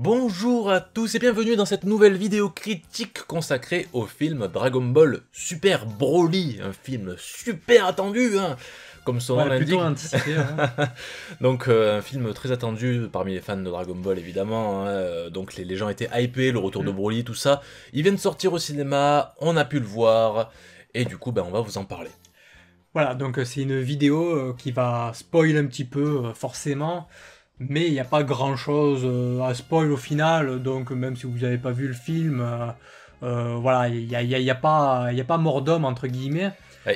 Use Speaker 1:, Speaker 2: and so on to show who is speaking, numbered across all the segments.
Speaker 1: Bonjour à tous et bienvenue dans cette nouvelle vidéo critique consacrée au film Dragon Ball Super Broly, un film super attendu, hein, comme son nom l'indique.
Speaker 2: Plutôt anticipé. Hein.
Speaker 1: Donc un film très attendu parmi les fans de Dragon Ball évidemment, hein, donc les gens étaient hypés, le retour de Broly, tout ça. Il vient de sortir au cinéma, on a pu le voir, et du coup on va vous en parler.
Speaker 2: Voilà, donc c'est une vidéo qui va spoil un petit peu, forcément. Mais il n'y a pas grand chose à spoil au final, donc même si vous n'avez pas vu le film, voilà, il n'y a pas mort d'homme entre guillemets.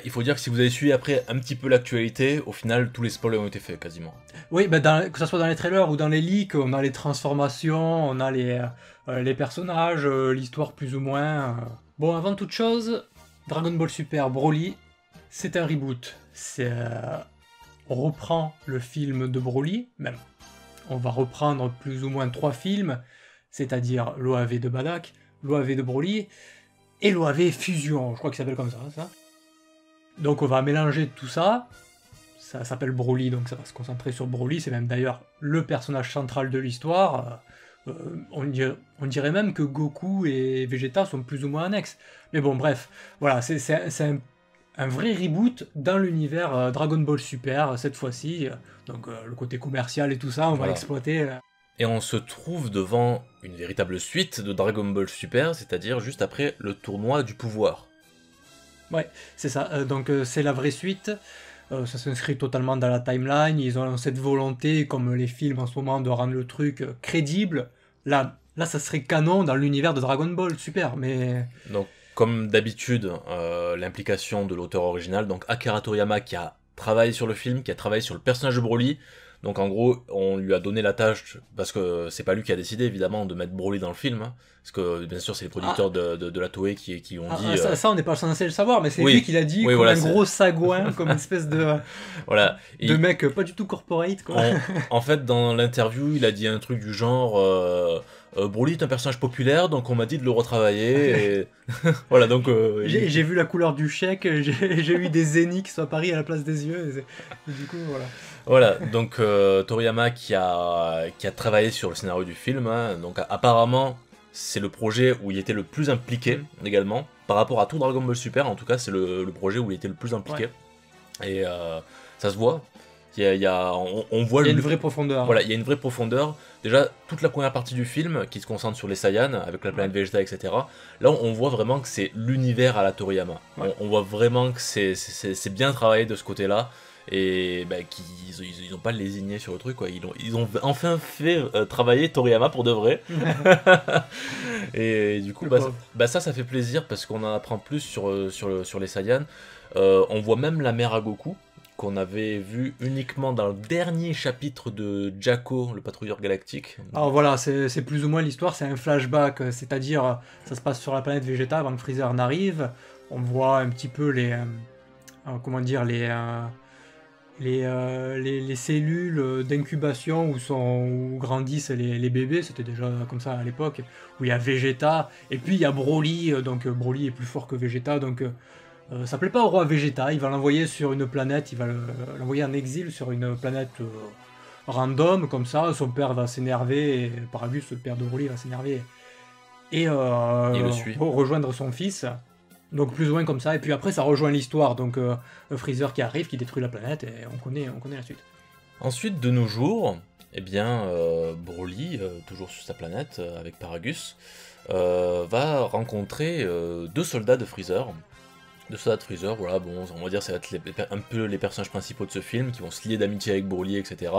Speaker 1: Il faut dire que si vous avez suivi après un petit peu l'actualité, au final tous les spoilers ont été faits quasiment.
Speaker 2: Oui, bah que ce soit dans les trailers ou dans les leaks, on a les transformations, on a les personnages, l'histoire plus ou moins. Bon, avant toute chose, Dragon Ball Super Broly, c'est un reboot. On reprend le film de Broly, même. On va reprendre plus ou moins 3 films, c'est-à-dire l'OAV de Badak, l'OAV de Broly, et l'OAV Fusion, je crois qu'il s'appelle comme ça. Donc on va mélanger tout ça, ça s'appelle Broly, donc ça va se concentrer sur Broly, c'est même d'ailleurs le personnage central de l'histoire. On dirait même que Goku et Vegeta sont plus ou moins annexes. Mais bon, bref, voilà, c'est un vrai reboot dans l'univers Dragon Ball Super, cette fois-ci. Donc le côté commercial et tout ça, on va exploiter.
Speaker 1: Et on se trouve devant une véritable suite de Dragon Ball Super, c'est-à-dire juste après le tournoi du pouvoir.
Speaker 2: Ouais, c'est ça. Donc c'est la vraie suite. Ça s'inscrit totalement dans la timeline. Ils ont cette volonté, comme les films en ce moment, de rendre le truc crédible. Là, ça serait canon dans l'univers de Dragon Ball Super, mais...
Speaker 1: Donc, comme d'habitude, l'implication de l'auteur original, donc Akira Toriyama qui a travaillé sur le film, qui a travaillé sur le personnage de Broly. Donc en gros, on lui a donné la tâche, parce que c'est pas lui qui a décidé évidemment de mettre Broly dans le film, hein, parce que bien sûr c'est les producteurs de la Toei qui ont dit...
Speaker 2: Ça on n'est pas censé le savoir, mais c'est lui qui l'a dit, comme voilà, un gros sagouin, comme une espèce de,
Speaker 1: voilà.
Speaker 2: de mec pas du tout corporate. Quoi.
Speaker 1: En fait, dans l'interview, il a dit un truc du genre... Broly est un personnage populaire, donc on m'a dit de le retravailler. Et... voilà, donc.
Speaker 2: J'ai vu la couleur du chèque, j'ai eu des zéniths à Paris à la place des yeux. Et du coup, voilà.
Speaker 1: Voilà, donc Toriyama qui a travaillé sur le scénario du film. Hein, donc apparemment, c'est le projet où il était le plus impliqué également. Par rapport à tout Dragon Ball Super, en tout cas, c'est le projet où il était le plus impliqué. Ouais. Et ça se voit. On voit
Speaker 2: il y a une vraie profondeur.
Speaker 1: Voilà, il y a une vraie profondeur. Déjà, toute la première partie du film, qui se concentre sur les Saiyans, avec la planète Vegeta, etc. Là, on voit vraiment que c'est l'univers à la Toriyama. Ouais. On voit vraiment que c'est bien travaillé de ce côté-là. Et qu'ils n'ont pas lésigné sur le truc, quoi. Ils ont enfin fait travailler Toriyama pour de vrai. Et du coup, ça fait plaisir, parce qu'on en apprend plus sur les Saiyans. On voit même la mère à Goku, qu'on avait vu uniquement dans le dernier chapitre de Jaco, le patrouilleur galactique.
Speaker 2: Alors voilà, c'est plus ou moins l'histoire, c'est un flashback, c'est-à-dire ça se passe sur la planète Vegeta avant que Freezer n'arrive. On voit un petit peu les cellules d'incubation où grandissent les bébés, c'était déjà comme ça à l'époque, où il y a Vegeta, et puis il y a Broly, donc Broly est plus fort que Vegeta, donc... ça plaît pas au roi Vegeta, il va l'envoyer sur une planète, il va l'envoyer en exil sur une planète random, comme ça, son père va s'énerver, et Paragus, le père de Broly, va s'énerver, et
Speaker 1: le suit.
Speaker 2: Rejoindre son fils, donc plus ou moins comme ça, et puis après ça rejoint l'histoire, donc Freezer qui arrive, qui détruit la planète, et on connaît la suite.
Speaker 1: Ensuite, de nos jours, eh bien, Broly, toujours sur sa planète, avec Paragus, va rencontrer 2 soldats de Freezer, voilà, bon, on va dire ça va être un peu les personnages principaux de ce film, qui vont se lier d'amitié avec Broly, etc.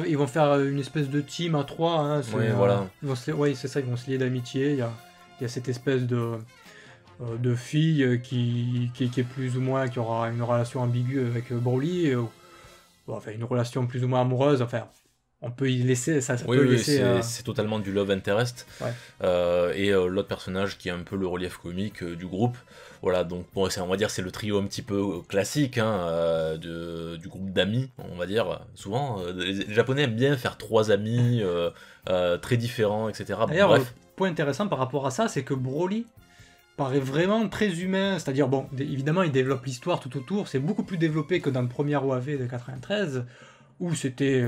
Speaker 2: Ils vont faire une espèce de team à 3, hein,
Speaker 1: oui, voilà.
Speaker 2: C'est ça, ils vont se lier d'amitié, il y a cette espèce de fille qui est plus ou moins, qui aura une relation ambiguë avec Broly, enfin une relation plus ou moins amoureuse, enfin... On peut y laisser,
Speaker 1: c'est totalement du love interest. Ouais. Et l'autre personnage qui est un peu le relief comique du groupe. Voilà, donc bon, on va dire c'est le trio un petit peu classique, hein, du groupe d'amis, on va dire. Souvent, les Japonais aiment bien faire 3 amis très différents, etc.
Speaker 2: D'ailleurs, point intéressant par rapport à ça, c'est que Broly paraît vraiment très humain. C'est-à-dire, bon, évidemment, il développe l'histoire tout autour. C'est beaucoup plus développé que dans le premier OAV de 93. où c'était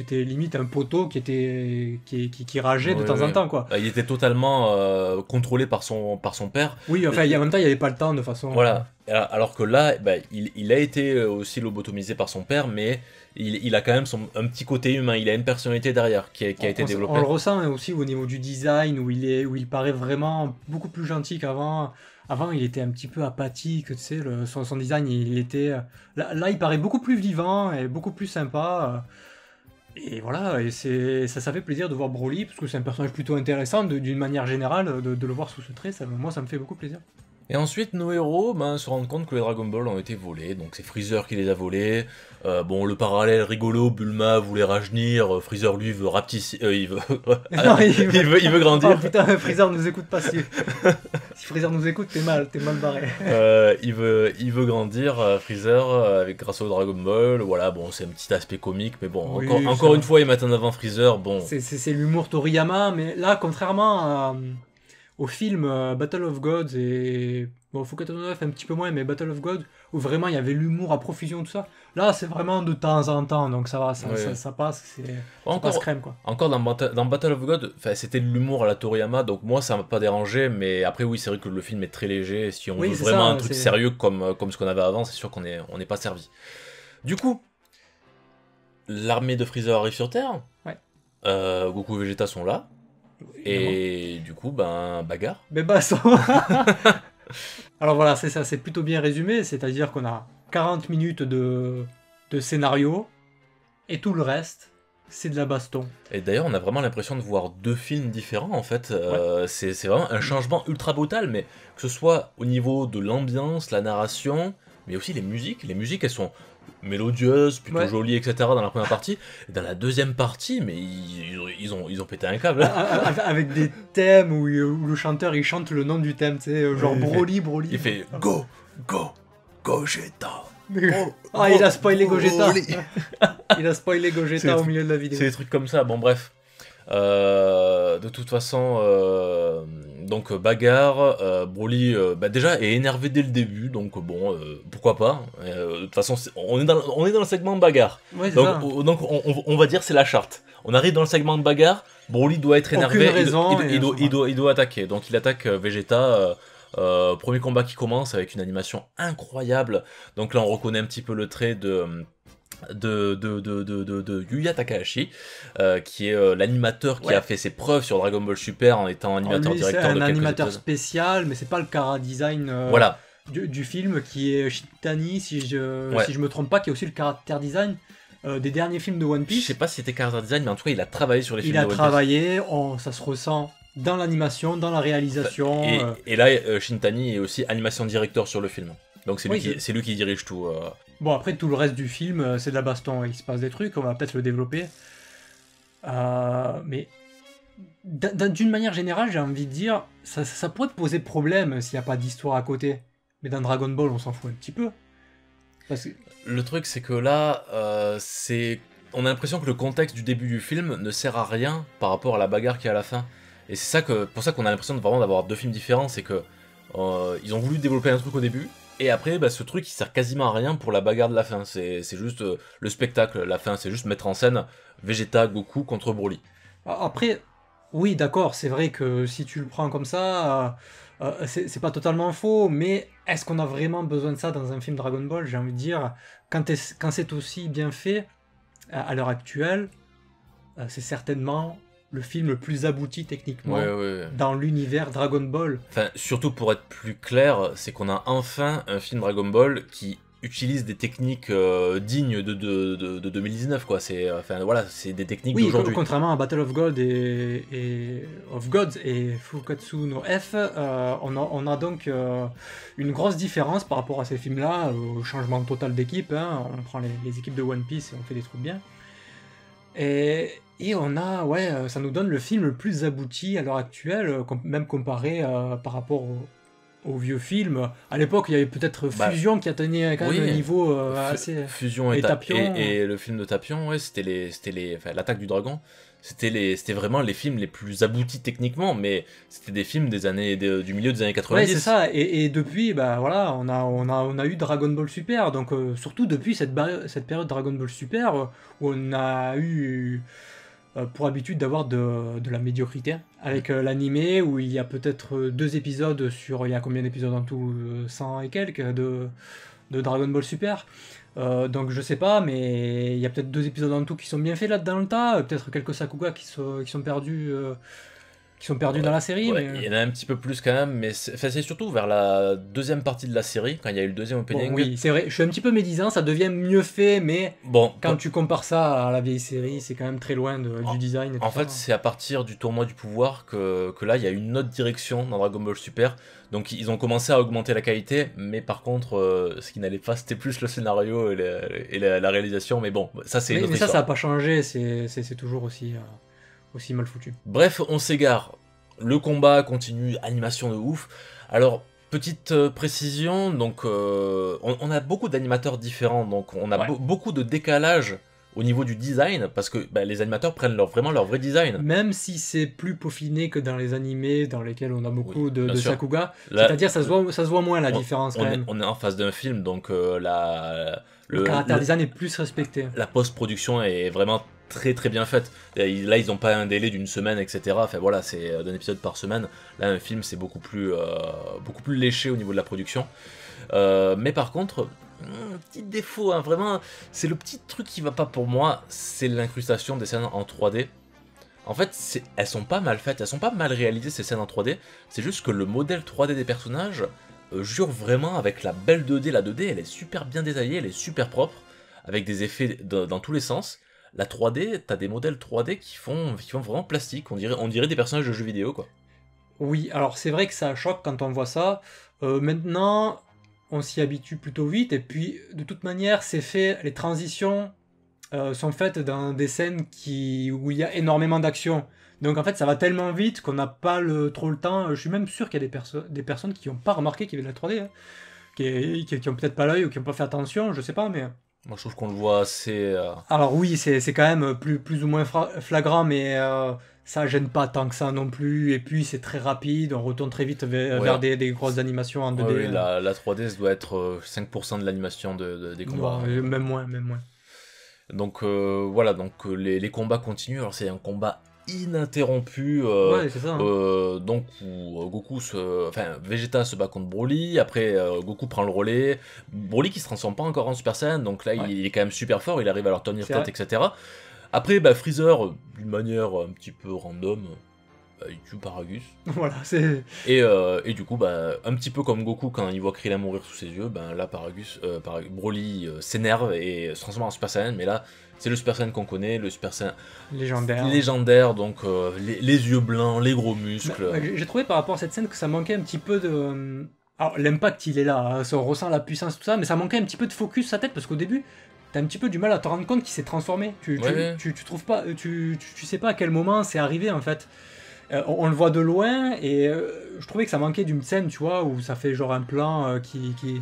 Speaker 2: limite un poteau qui rageait de temps en temps, quoi.
Speaker 1: Il était totalement contrôlé par son père.
Speaker 2: Oui, enfin, en même temps, il n'y avait pas le temps de façon...
Speaker 1: Voilà. Alors que là, bah, il a été aussi lobotomisé par son père, mais il a quand même un petit côté humain. Il a une personnalité derrière qui a été développée.
Speaker 2: On le ressent aussi au niveau du design, où il paraît vraiment beaucoup plus gentil qu'avant. Avant, il était un petit peu apathique, tu sais, son design, il était... Là, il paraît beaucoup plus vivant et beaucoup plus sympa. Et voilà, et ça fait plaisir de voir Broly, parce que c'est un personnage plutôt intéressant, d'une manière générale, de le voir sous ce trait, moi ça me fait beaucoup plaisir.
Speaker 1: Et ensuite, nos héros se rendent compte que les Dragon Ball ont été volés, donc c'est Freezer qui les a volés. Bon, le parallèle rigolo, Bulma voulait rajeunir, Freezer lui veut rapetisser, il veut...
Speaker 2: Non,
Speaker 1: il veut grandir.
Speaker 2: Oh putain, Freezer nous écoute pas, si Freezer nous écoute, t'es mal barré.
Speaker 1: Il veut grandir, Freezer, grâce au Dragon Ball, voilà, bon, c'est un petit aspect comique, mais bon,
Speaker 2: oui,
Speaker 1: encore une fois, ils mettent en avant Freezer, bon...
Speaker 2: C'est l'humour Toriyama, mais là, contrairement au film Battle of Gods et... Bon, Fukato no F un petit peu moins, mais Battle of Gods, où vraiment il y avait l'humour à profusion, tout ça. Là, c'est vraiment de temps en temps, donc ça va, ça passe, ça passe crème, quoi.
Speaker 1: Encore dans Battle of Gods, c'était de l'humour à la Toriyama, donc moi ça m'a pas dérangé, mais après oui, c'est vrai que le film est très léger, si on veut vraiment un truc sérieux comme ce qu'on avait avant, c'est sûr qu'on n'est pas servi. Du coup, l'armée de Freezer arrive sur Terre,
Speaker 2: ouais.
Speaker 1: Goku et Vegeta sont là, et du coup, bagarre.
Speaker 2: Mais Alors voilà, c'est ça, c'est plutôt bien résumé, c'est-à-dire qu'on a 40 minutes de scénario, et tout le reste, c'est de la baston.
Speaker 1: Et d'ailleurs, on a vraiment l'impression de voir deux films différents, en fait. C'est vraiment un changement ultra brutal, mais que ce soit au niveau de l'ambiance, la narration, mais aussi les musiques. Les musiques, elles sont mélodieuses, plutôt jolies, etc. dans la première partie. Et dans la deuxième partie, mais ils ont pété un câble.
Speaker 2: Avec des thèmes où le chanteur il chante le nom du thème, tu sais, genre Broly.
Speaker 1: Il fait Go, Go, Gogeta.
Speaker 2: Il a spoilé Gogeta. Il a spoilé Gogeta au milieu de la vidéo.
Speaker 1: C'est des trucs comme ça, bon bref. De toute façon, donc bagarre, Broly déjà est énervé dès le début, donc bon, pourquoi pas. De toute façon, on est dans le segment de bagarre,
Speaker 2: ouais,
Speaker 1: donc on va dire c'est la charte. On arrive dans le segment de bagarre, Broly doit être énervé, il doit attaquer, donc il attaque Vegeta. Premier combat qui commence avec une animation incroyable, donc là on reconnaît un petit peu le trait de Yuya Takahashi, qui est l'animateur qui a fait ses preuves sur Dragon Ball Super en étant animateur directeur de quelques épisodes.
Speaker 2: C'est un animateur spécial, mais c'est pas le chara design du film, qui est Shintani, si je me trompe pas, qui est aussi le caractère design des derniers films de One Piece.
Speaker 1: Je sais pas si c'était character design, mais en tout cas il a travaillé sur les films de One Piece.
Speaker 2: Il a travaillé, ça se ressent dans l'animation, dans la réalisation.
Speaker 1: Et là, Shintani est aussi animation directeur sur le film. Donc c'est lui qui dirige tout.
Speaker 2: Bon, après, tout le reste du film, c'est de la baston. Il se passe des trucs, on va peut-être le développer. Mais d'une manière générale, j'ai envie de dire, ça pourrait te poser problème s'il n'y a pas d'histoire à côté. Mais dans Dragon Ball, on s'en fout un petit peu. Parce que...
Speaker 1: Le truc, c'est que là, on a l'impression que le contexte du début du film ne sert à rien par rapport à la bagarre qui est à la fin. Et c'est pour ça qu'on a l'impression vraiment d'avoir deux films différents, c'est que ils ont voulu développer un truc au début, et après ce truc il sert quasiment à rien pour la bagarre de la fin. C'est juste le spectacle, la fin, c'est juste mettre en scène Vegeta, Goku contre Broly.
Speaker 2: Après, oui d'accord, c'est vrai que si tu le prends comme ça, c'est pas totalement faux, mais est-ce qu'on a vraiment besoin de ça dans un film Dragon Ball? J'ai envie de dire, quand c'est aussi bien fait, à l'heure actuelle, c'est certainement le film le plus abouti techniquement dans l'univers Dragon Ball.
Speaker 1: Enfin, surtout pour être plus clair, c'est qu'on a enfin un film Dragon Ball qui utilise des techniques dignes de 2019, quoi. C'est des techniques d'aujourd'hui.
Speaker 2: Contrairement à Battle of Gods of Gods et Fukatsu no F, on a donc une grosse différence par rapport à ces films-là, au changement total d'équipe. On prend les équipes de One Piece et on fait des trucs bien. Et on a, ça nous donne le film le plus abouti à l'heure actuelle, même comparé par rapport aux vieux films. À l'époque, il y avait peut-être Fusion qui atteignait quand même un niveau assez...
Speaker 1: Fusion et Tapion. Et le film de Tapion, ouais, c'était l'Attaque du Dragon. C'était vraiment les films les plus aboutis techniquement, mais c'était des films du milieu des années 90.
Speaker 2: Ouais, c'est ça. Et depuis, voilà, on a eu Dragon Ball Super. Donc, surtout depuis cette période Dragon Ball Super, où on a eu pour habitude d'avoir de la médiocrité. Avec l'animé, où il y a peut-être 2 épisodes sur... Il y a combien d'épisodes en tout 100 et quelques de Dragon Ball Super. Donc je sais pas, mais il y a peut-être 2 épisodes en tout qui sont bien faits là dans le tas, peut-être quelques Sakuga qui sont perdus, dans la série.
Speaker 1: Ouais,
Speaker 2: mais...
Speaker 1: il y en a un petit peu plus quand même, mais c'est surtout vers la deuxième partie de la série, quand il y a eu le deuxième opening.
Speaker 2: Bon, oui, c'est vrai, je suis un petit peu médisant, ça devient mieux fait, mais quand tu compares ça à la vieille série, c'est quand même très loin du design et tout
Speaker 1: ça. En fait, c'est à partir du tournoi du pouvoir que là, il y a une autre direction dans Dragon Ball Super. Donc ils ont commencé à augmenter la qualité, mais par contre, ce qui n'allait pas, c'était plus le scénario et la réalisation. Mais bon, ça c'est une autre histoire.
Speaker 2: Ça n'a pas changé, c'est toujours aussi mal foutu.
Speaker 1: Bref, on s'égare. Le combat continue, animation de ouf. Alors, petite précision, donc on a beaucoup d'animateurs différents, donc on a beaucoup de décalage au niveau du design, parce que les animateurs prennent vraiment leur vrai design.
Speaker 2: Même si c'est plus peaufiné que dans les animés dans lesquels on a beaucoup de Sakuga, c'est-à-dire ça se voit moins la différence quand même.
Speaker 1: On est en face d'un film, donc
Speaker 2: le caractère design est plus respecté.
Speaker 1: La post-production est vraiment très très bien faite. Là, ils n'ont pas un délai d'une semaine, etc. Enfin voilà, c'est d'un épisode par semaine. Là, un film, c'est beaucoup plus léché au niveau de la production. Mais par contre, un petit défaut, hein, vraiment, c'est le petit truc qui va pas pour moi, c'est l'incrustation des scènes en 3D. En fait, elles sont pas mal faites, elles sont pas mal réalisées ces scènes en 3D. C'est juste que le modèle 3D des personnages jure vraiment avec la belle 2D. La 2D, elle est super bien détaillée, elle est super propre, avec des effets dans tous les sens. La 3D, t'as des modèles 3D qui font vraiment plastique, on dirait des personnages de jeux vidéo, quoi.
Speaker 2: Oui, alors c'est vrai que ça choque quand on voit ça. Maintenant, on s'y habitue plutôt vite, et puis de toute manière, c'est fait, les transitions sont faites dans des scènes où il y a énormément d'action. Donc en fait, ça va tellement vite qu'on n'a pas trop le temps. Je suis même sûr qu'il y a des personnes qui n'ont pas remarqué qu'il y avait de la 3D, hein, qui ont peut-être pas l'œil ou qui n'ont pas fait attention, je sais pas, mais...
Speaker 1: Moi, je trouve qu'on le voit assez...
Speaker 2: Alors oui, c'est quand même plus ou moins flagrant, mais ça gêne pas tant que ça non plus. Et puis c'est très rapide, on retourne très vite vers des grosses animations en 2D.
Speaker 1: Oui, la 3D, ça doit être 5% de l'animation des combats.
Speaker 2: Non, même moins.
Speaker 1: Donc voilà, donc les combats continuent. Alors c'est un combat ininterrompu,
Speaker 2: ouais, c'est ça, hein.
Speaker 1: donc où Vegeta se bat contre Broly, après Goku prend le relais, Broly qui se transforme pas encore en Super Saiyan, donc là il est quand même super fort, il arrive à leur tenir tête, etc. Après Freezer, d'une manière un petit peu random, il tue Paragus.
Speaker 2: Voilà, c'est...
Speaker 1: Et du coup, un petit peu comme Goku quand il voit Krillin mourir sous ses yeux, là Broly s'énerve et se transforme en Super Saiyan, mais là c'est le Super Saiyan qu'on connaît, le Super Saiyan légendaire, donc les yeux blancs, les gros muscles.
Speaker 2: J'ai trouvé par rapport à cette scène que ça manquait un petit peu de... Alors l'impact il est là, hein, on ressent la puissance, tout ça, mais ça manquait un petit peu de focus sa tête, parce qu'au début, t'as un petit peu du mal à te rendre compte qu'il s'est transformé. Tu trouves pas, tu sais pas à quel moment c'est arrivé en fait. On le voit de loin, et je trouvais que ça manquait d'une scène, tu vois, où ça fait genre un plan qui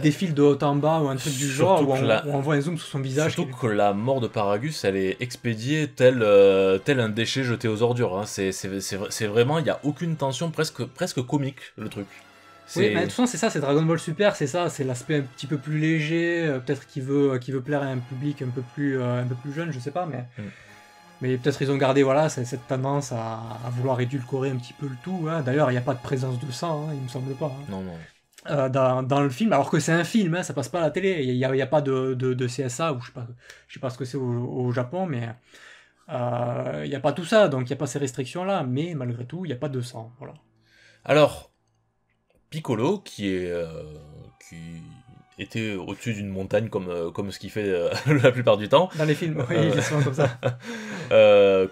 Speaker 2: défile de haut en bas, ou un truc du genre, où on voit un zoom sur son visage.
Speaker 1: Surtout que la mort de Paragus, elle est expédiée tel un déchet jeté aux ordures. Hein. C'est vraiment, il n'y a aucune tension, presque comique, le truc.
Speaker 2: Oui, mais de toute façon, c'est ça, c'est Dragon Ball Super, c'est ça, c'est l'aspect un petit peu plus léger, peut-être qui veut plaire à un public un peu plus jeune, je sais pas, mais... Mais peut-être ils ont gardé cette tendance à vouloir édulcorer un petit peu le tout. Hein. D'ailleurs, il n'y a pas de présence de sang, hein, il me semble pas. Hein.
Speaker 1: Non.
Speaker 2: Dans le film, alors que c'est un film, hein, ça passe pas à la télé. Il n'y a pas de CSA, ou je sais pas ce que c'est au Japon, mais il n'y a pas tout ça, donc il n'y a pas ces restrictions-là. Mais malgré tout, il n'y a pas de sang. Voilà.
Speaker 1: Alors, Piccolo, qui était au-dessus d'une montagne comme ce qu'il fait la plupart du temps.
Speaker 2: Dans les films, oui, il est souvent comme ça.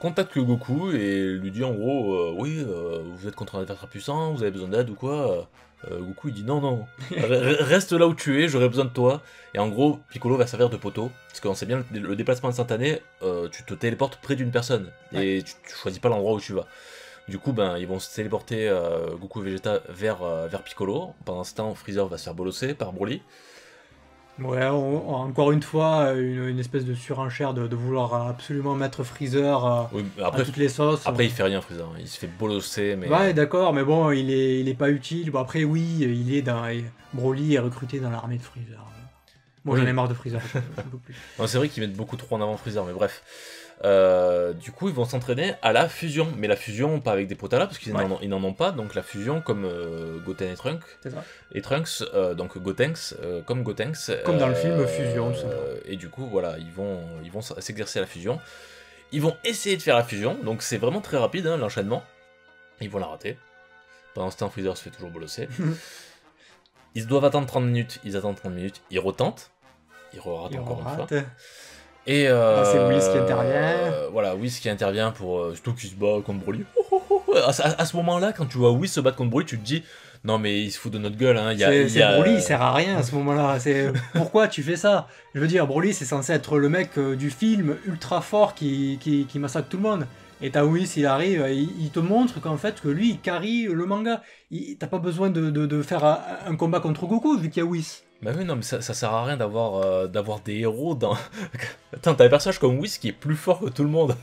Speaker 1: Contacte Goku et lui dit en gros vous êtes contre un adversaire puissant, vous avez besoin d'aide ou quoi. Goku il dit non, reste là où tu es, j'aurai besoin de toi. Et en gros, Piccolo va servir de poteau, parce qu'on sait bien le déplacement instantané, tu te téléportes près d'une personne, et tu choisis pas l'endroit où tu vas. Du coup, ben, ils vont se téléporter Goku et Vegeta vers Piccolo. Pendant ce temps, Freezer va se faire bolosser par Broly.
Speaker 2: Ouais, encore une fois, une espèce de surenchère de vouloir absolument mettre Freezer
Speaker 1: Oui,
Speaker 2: à toutes les sauces.
Speaker 1: après, il fait rien, Freezer. Il se fait bolosser, mais...
Speaker 2: Ouais, d'accord, mais bon, il est pas utile. Bon, après, oui, il est dans... Broly est recruté dans l'armée de Freezer. Bon, j'en ai marre de Freezer, j'en peux plus.
Speaker 1: Non, c'est vrai qu'ils mettent beaucoup trop en avant Freezer, mais bref. Du coup, ils vont s'entraîner à la fusion. Mais la fusion, pas avec des Potala, parce qu'ils n'en ont pas. Donc la fusion comme Goten et Trunks.
Speaker 2: C'est ça.
Speaker 1: Et Trunks, donc Gotenks, comme Gotenks.
Speaker 2: Comme dans le film Fusion, tout simplement.
Speaker 1: Et du coup, voilà, ils vont s'exercer à la fusion. Ils vont essayer de faire la fusion. Donc c'est vraiment très rapide, hein, l'enchaînement. Ils vont la rater. Pendant ce temps, Freezer se fait toujours bolosser. Ils doivent attendre 30 minutes. Ils attendent 30 minutes. Ils retentent. Ils ratent encore une fois. Et
Speaker 2: c'est Whis qui intervient.
Speaker 1: Voilà, Whis qui intervient pour surtout qu'il se bat contre Broly. À ce moment-là, quand tu vois Whis se battre contre Broly, tu te dis non mais il se fout de notre gueule. Hein.
Speaker 2: Broly, il sert à rien à ce moment-là. Pourquoi tu fais ça? Je veux dire, Broly, c'est censé être le mec du film ultra fort qui massacre tout le monde. Et t'as Whis, il arrive, il te montre qu'en fait, que lui, il carry le manga. T'as pas besoin de faire un combat contre Goku, vu qu'il y a Whis.
Speaker 1: Bah oui, non, mais ça sert à rien d'avoir des héros dans... Attends, t'as un personnage comme Whis qui est plus fort que tout le monde.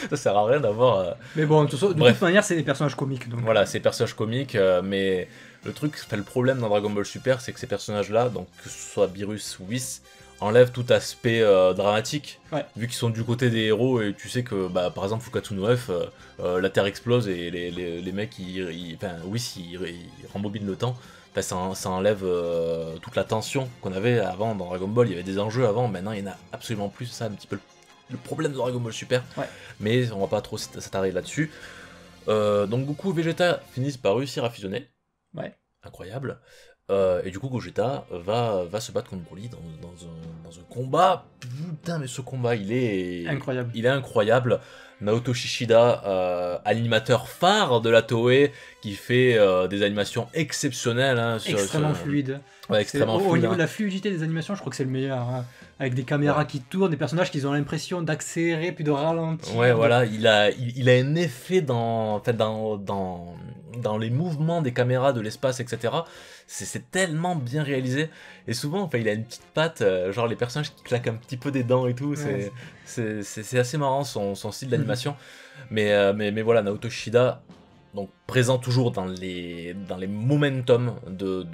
Speaker 1: Ça sert à rien d'avoir...
Speaker 2: Mais bon, de toute manière, c'est des personnages comiques. Donc.
Speaker 1: Voilà, c'est des personnages comiques, mais le problème dans Dragon Ball Super, c'est que ces personnages-là, donc que ce soit Beerus ou Whis, enlèvent tout aspect dramatique, vu qu'ils sont du côté des héros, et tu sais que, bah, par exemple, Fukatsu no F, la Terre explose, et les mecs, Whis, il rembobine le temps. Ça enlève toute la tension qu'on avait avant dans Dragon Ball. Il y avait des enjeux avant, maintenant il y en a absolument plus. C'est ça un petit peu le problème de Dragon Ball Super. Mais on va pas trop s'attarder là-dessus. Donc Goku et Vegeta finissent par réussir à fusionner. Incroyable. Et du coup Gogeta va se battre contre Broly dans un combat. Putain, mais ce combat il est
Speaker 2: incroyable.
Speaker 1: Il est incroyable. Naoto Shishida, animateur phare de la Toei, qui fait des animations exceptionnelles. Hein,
Speaker 2: extrêmement fluide.
Speaker 1: Ouais, extrêmement fluide.
Speaker 2: Au niveau de la fluidité des animations, je crois que c'est le meilleur. Hein. Avec des caméras qui tournent, des personnages qui ont l'impression d'accélérer puis de ralentir.
Speaker 1: Ouais, voilà, il a un effet dans les mouvements des caméras, de l'espace, etc. C'est tellement bien réalisé. Et souvent, il a une petite patte, genre les personnages qui claquent un petit peu des dents et tout. C'est assez marrant son style d'animation. Mais voilà, Naoto Shida, donc présent toujours dans les momentum de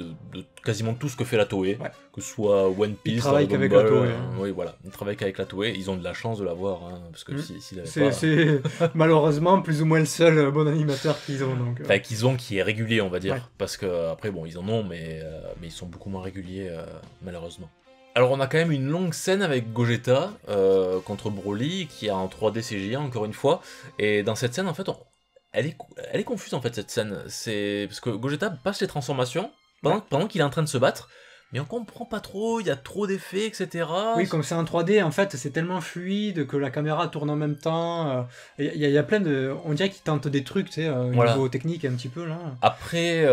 Speaker 1: quasiment tout ce que fait la Toei, que ce soit One Piece,
Speaker 2: il travaille qu'avec la Toei.
Speaker 1: Oui, voilà, il travaille qu'avec la Toei. Ils ont de la chance de l'avoir, hein, parce que s'il avait pas...
Speaker 2: C'est malheureusement plus ou moins le seul bon animateur qu'ils ont. Donc,
Speaker 1: qui est régulier, on va dire, parce que après bon, ils en ont, mais ils sont beaucoup moins réguliers, malheureusement. Alors on a quand même une longue scène avec Gogeta contre Broly, qui est en 3D CGI encore une fois, et dans cette scène en fait, elle est confuse en fait cette scène, c'est parce que Gogeta passe les transformations pendant qu'il est en train de se battre, mais on comprend pas trop, il y a trop d'effets, etc.
Speaker 2: Oui, comme c'est en 3D, en fait, c'est tellement fluide que la caméra tourne en même temps. Il y a plein de... On dirait qu'ils tentent des trucs, tu sais, au niveau technique un petit peu, là.
Speaker 1: Après,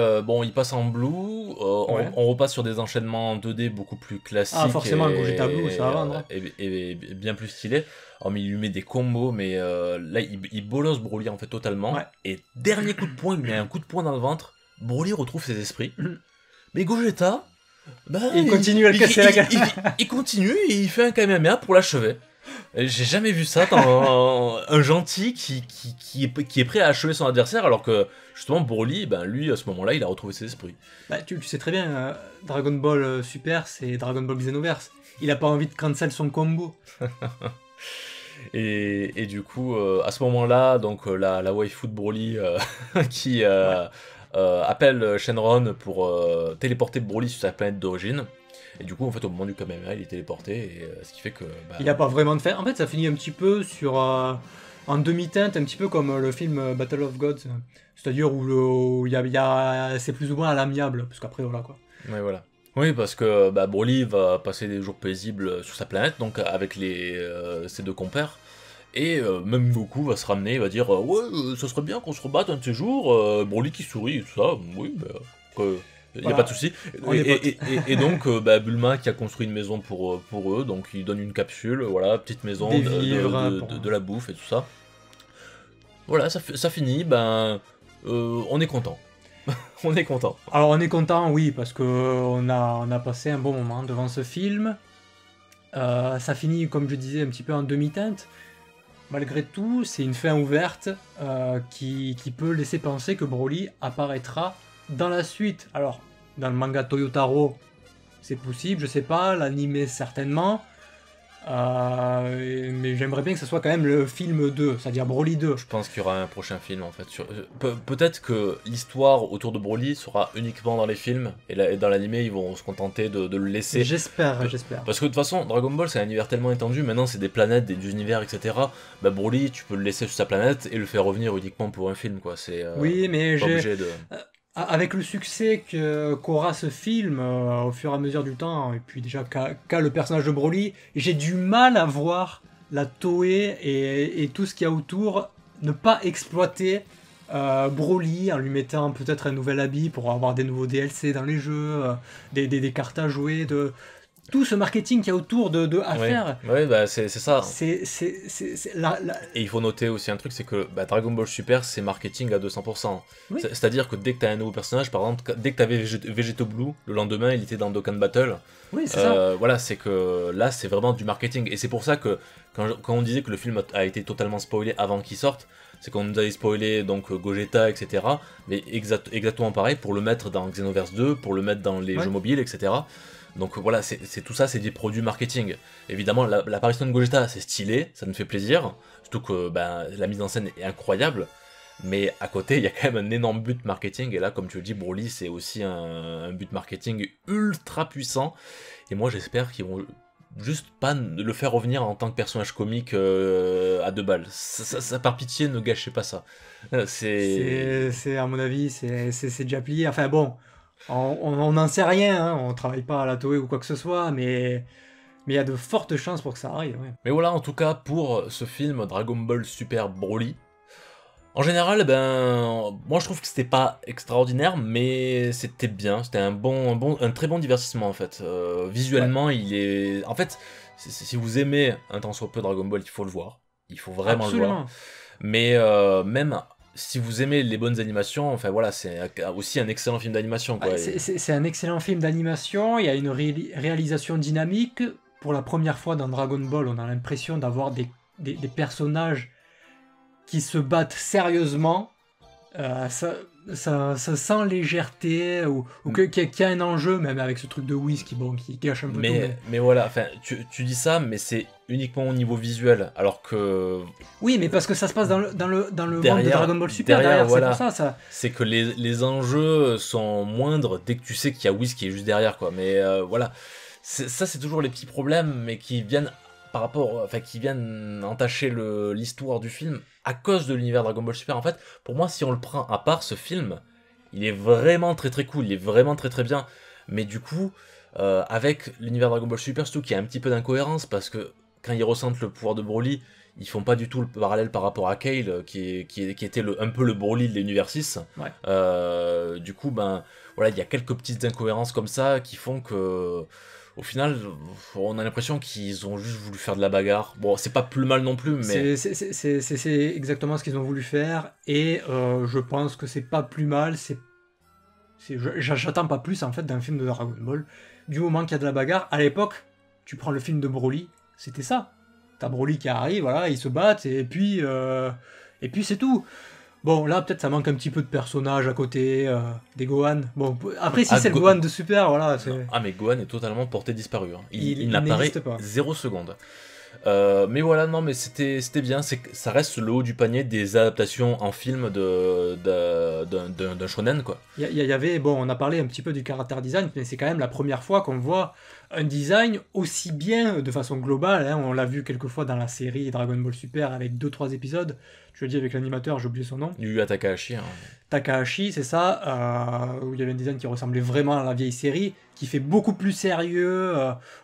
Speaker 1: il passe en Blue, on repasse sur des enchaînements 2D beaucoup plus classiques.
Speaker 2: Ah, forcément, Gogeta Blue, ça va vendre.
Speaker 1: Et bien plus stylé. Mais il lui met des combos, mais là, il bolosse Broly, en fait, totalement. Et dernier coup de poing, il met un coup de poing dans le ventre. Broly retrouve ses esprits. Mais Gogeta...
Speaker 2: il continue à le casser la gueule.
Speaker 1: Il continue et il fait un Kamehameha pour l'achever. J'ai jamais vu ça dans un gentil qui est prêt à achever son adversaire, alors que justement Broly, lui à ce moment-là, il a retrouvé ses esprits.
Speaker 2: Tu sais très bien, Dragon Ball Super, c'est Dragon Ball Xenoverse. Il a pas envie de cancel son combo.
Speaker 1: Et du coup, à ce moment-là, donc la waifu de Broly qui appelle Shenron pour téléporter Broly sur sa planète d'origine. Et du coup, en fait, au moment du Kamehameha, il est téléporté, et ce qui fait que...
Speaker 2: il a pas vraiment de fin. En fait, ça finit un petit peu sur... en demi-teinte, un petit peu comme le film Battle of Gods. C'est-à-dire où c'est plus ou moins à l'amiable, parce qu'après, voilà, quoi.
Speaker 1: Ouais, voilà. Oui, parce que Broly va passer des jours paisibles sur sa planète, donc avec ses deux compères. Et même Goku va se ramener, il va dire ouais, ça serait bien qu'on se rebatte un de ces jours. Broly qui sourit et tout ça, oui, il n'y a pas de souci. Et donc Bulma qui a construit une maison pour eux, donc il donne une capsule, voilà, petite maison, de la bouffe et tout ça. Voilà, ça finit, on est content. On est content.
Speaker 2: Alors on est content, oui, parce que on a passé un bon moment devant ce film. Ça finit, comme je disais, un petit peu en demi-teinte. Malgré tout, c'est une fin ouverte qui peut laisser penser que Broly apparaîtra dans la suite. Alors, dans le manga Toyotaro, c'est possible, je sais pas, l'anime certainement. Mais j'aimerais bien que ce soit quand même le film 2, c'est-à-dire Broly 2.
Speaker 1: Je pense qu'il y aura un prochain film en fait. Peut-être que l'histoire autour de Broly sera uniquement dans les films, et dans l'anime ils vont se contenter de le laisser.
Speaker 2: J'espère.
Speaker 1: Parce que de toute façon, Dragon Ball c'est un univers tellement étendu, maintenant c'est des planètes, des univers, etc. Broly, tu peux le laisser sur sa planète et le faire revenir uniquement pour un film, quoi. C'est
Speaker 2: oui, mais
Speaker 1: pas obligé de...
Speaker 2: Avec le succès qu'aura ce film au fur et à mesure du temps, et puis déjà qu'a le personnage de Broly, j'ai du mal à voir la Toei et tout ce qu'il y a autour ne pas exploiter Broly en lui mettant peut-être un nouvel habit pour avoir des nouveaux DLC dans les jeux, des cartes à jouer, tout ce marketing qu'il y a autour à faire.
Speaker 1: Oui, c'est ça.
Speaker 2: C'est
Speaker 1: Et il faut noter aussi un truc, c'est que Dragon Ball Super, c'est marketing à 200%. Oui. C'est-à-dire que dès que tu as un nouveau personnage, par exemple, dès que tu avais Vegeto Blue, le lendemain, il était dans Dokkan Battle.
Speaker 2: Oui, c'est ça.
Speaker 1: Voilà, c'est que là, c'est vraiment du marketing. Et c'est pour ça que, quand on disait que le film a été totalement spoilé avant qu'il sorte, c'est qu'on nous avait spoilé donc Gogeta, etc. Mais exactement pareil pour le mettre dans Xenoverse 2, pour le mettre dans les jeux mobiles, etc. Donc voilà, c'est tout ça, c'est des produits marketing. Évidemment, l'apparition de Gogeta, c'est stylé, ça nous fait plaisir, surtout que la mise en scène est incroyable, mais à côté, il y a quand même un énorme but marketing, et là, comme tu le dis, Broly, c'est aussi un but marketing ultra puissant, et moi j'espère qu'ils vont juste pas le faire revenir en tant que personnage comique à 2 balles. Ça, par pitié, ne gâchez pas ça.
Speaker 2: C'est à mon avis, c'est déjà plié, enfin bon... On n'en sait rien, hein, on travaille pas à la Toei ou quoi que ce soit, mais il y a de fortes chances pour que ça arrive. Ouais.
Speaker 1: Mais voilà, en tout cas, pour ce film Dragon Ball Super Broly, en général, moi je trouve que c'était pas extraordinaire, mais c'était bien, c'était un très bon divertissement en fait. Visuellement, il est... En fait, si vous aimez un tant soit peu Dragon Ball, il faut le voir. Il faut vraiment le voir. Mais même... Si vous aimez les bonnes animations, enfin voilà, c'est aussi un excellent film d'animation.
Speaker 2: C'est un excellent film d'animation, il y a une réalisation dynamique. Pour la première fois dans Dragon Ball, on a l'impression d'avoir des personnages qui se battent sérieusement, sans légèreté, ou qu'il y a un enjeu, même avec ce truc de Whis qui gâche un peu tout.
Speaker 1: Mais voilà, tu dis ça, mais c'est uniquement au niveau visuel, alors que...
Speaker 2: Oui, mais parce que ça se passe dans le monde de Dragon Ball Super, derrière
Speaker 1: voilà,
Speaker 2: c'est pour ça.
Speaker 1: C'est que les enjeux sont moindres dès que tu sais qu'il y a Whis qui est juste derrière, quoi. Mais voilà, ça c'est toujours les petits problèmes, mais qui viennent qui viennent entacher l'histoire du film à cause de l'univers Dragon Ball Super. En fait, pour moi, si on le prend à part, ce film, il est vraiment très très cool, il est vraiment très très bien. Mais du coup, avec l'univers Dragon Ball Super, surtout qu'il y a un petit peu d'incohérence, parce que quand ils ressentent le pouvoir de Broly, ils font pas du tout le parallèle par rapport à Kale, qui était un peu le Broly de l'univers 6.
Speaker 2: Ouais.
Speaker 1: Du coup, voilà, il y a quelques petites incohérences comme ça qui font que... Au final, on a l'impression qu'ils ont juste voulu faire de la bagarre. Bon, c'est pas plus mal non plus, mais...
Speaker 2: C'est exactement ce qu'ils ont voulu faire, et je pense que c'est pas plus mal, j'attends pas plus, en fait, d'un film de Dragon Ball. Du moment qu'il y a de la bagarre, à l'époque, tu prends le film de Broly, c'était ça. T'as Broly qui arrive, voilà, ils se battent, et puis c'est tout. Bon, là, peut-être ça manque un petit peu de personnages à côté, des Gohan. Bon, après, si c'est le Gohan de Super, voilà.
Speaker 1: Ah, mais Gohan est totalement porté disparu. Hein. Il n'apparaît pas 0 seconde. Mais voilà, non, mais c'était bien. Ça reste le haut du panier des adaptations en film d'un shonen, quoi.
Speaker 2: Il y avait, bon, on a parlé un petit peu du character design, mais c'est quand même la première fois qu'on voit un design aussi bien de façon globale. Hein. On l'a vu quelques fois dans la série Dragon Ball Super avec 2-3 épisodes. Je le dis avec l'animateur, j'ai oublié son nom.
Speaker 1: Yu Takahashi. Hein.
Speaker 2: Takahashi, c'est ça, où il y avait un design qui ressemblait vraiment à la vieille série, qui fait beaucoup plus sérieux,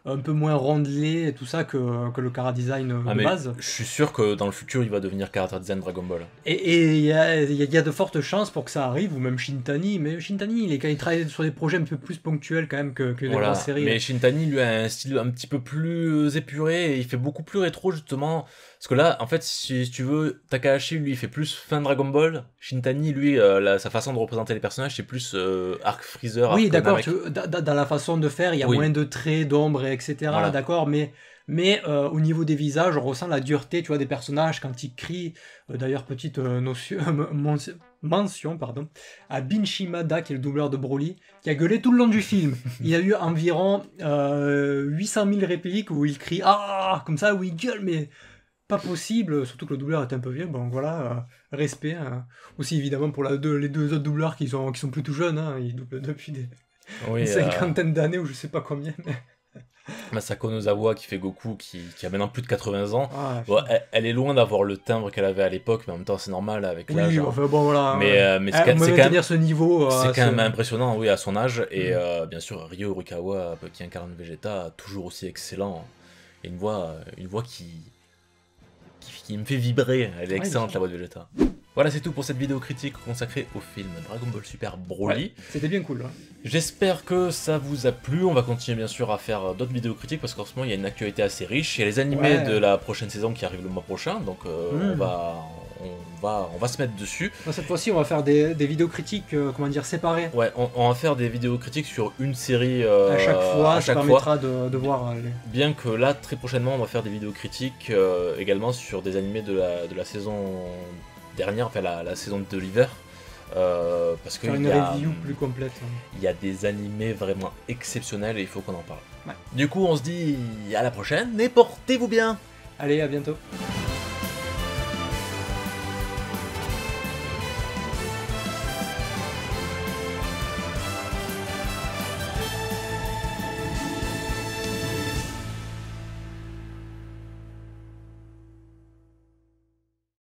Speaker 2: un peu moins rondelé et tout ça que le chara design de base.
Speaker 1: Je suis sûr que dans le futur, il va devenir character design Dragon Ball.
Speaker 2: Et il y a de fortes chances pour que ça arrive, ou même Shintani, mais Shintani, il travaille sur des projets un peu plus ponctuels quand même que les grosses séries.
Speaker 1: Mais Shintani, lui, a un style un petit peu plus épuré, et il fait beaucoup plus rétro, justement. Parce que là, en fait, si tu veux, Takahashi, lui, il fait plus fin Dragon Ball. Shintani, lui, sa façon de représenter les personnages, c'est plus arc Freezer,
Speaker 2: Oui,
Speaker 1: arc
Speaker 2: d'accord,
Speaker 1: Namek.
Speaker 2: dans la façon de faire, il y a
Speaker 1: Oui.
Speaker 2: moins de traits, d'ombre, etc.
Speaker 1: Voilà.
Speaker 2: D'accord, mais au niveau des visages, on ressent la dureté, tu vois, des personnages quand ils crient. D'ailleurs, petite mention, pardon, à Bin Shimada, qui est le doubleur de Broly, qui a gueulé tout le long du film. Il y a eu environ 800 000 répliques où il crie « Ah !» comme ça, où il gueule, mais pas possible, surtout que le doubleur est un peu vieux, bon voilà, respect. Aussi évidemment pour les deux autres doubleurs qui sont plus tout jeunes, hein, ils doublent depuis une cinquantaine d'années ou je sais pas combien. Mais...
Speaker 1: Masako Nozawa qui fait Goku, qui a maintenant plus de 80 ans.
Speaker 2: Ah,
Speaker 1: Bon, elle est loin d'avoir le timbre qu'elle avait à l'époque, mais en même temps c'est normal avec l'âge.
Speaker 2: oui, enfin bon voilà.
Speaker 1: Mais c'est quand même
Speaker 2: ce niveau.
Speaker 1: C'est quand même impressionnant, oui, à son âge. Et bien sûr, Ryo Urukawa, qui incarne Vegeta, toujours aussi excellent. Et une voix qui me fait vibrer. Elle est excellente, la voix de Vegeta. Voilà, c'est tout pour cette vidéo critique consacrée au film Dragon Ball Super Broly.
Speaker 2: Ouais, c'était bien cool. Hein.
Speaker 1: J'espère que ça vous a plu. On va continuer bien sûr à faire d'autres vidéos critiques parce qu'en ce moment il y a une actualité assez riche. Il y a les animés de la prochaine saison qui arrivent le mois prochain, donc on va se mettre dessus.
Speaker 2: Cette fois-ci, on va faire des vidéos critiques, comment dire, séparées.
Speaker 1: Ouais, on va faire des vidéos critiques sur une série
Speaker 2: à chaque fois. Ça permettra de voir.
Speaker 1: Bien que là, très prochainement, on va faire des vidéos critiques également sur des animés de la saison dernière, enfin la saison de l'hiver. Parce que
Speaker 2: faire une review plus complète.
Speaker 1: Il y a des animés vraiment exceptionnels et il faut qu'on en parle.
Speaker 2: Ouais.
Speaker 1: Du coup, on se dit à la prochaine et portez-vous bien.
Speaker 2: Allez, à bientôt.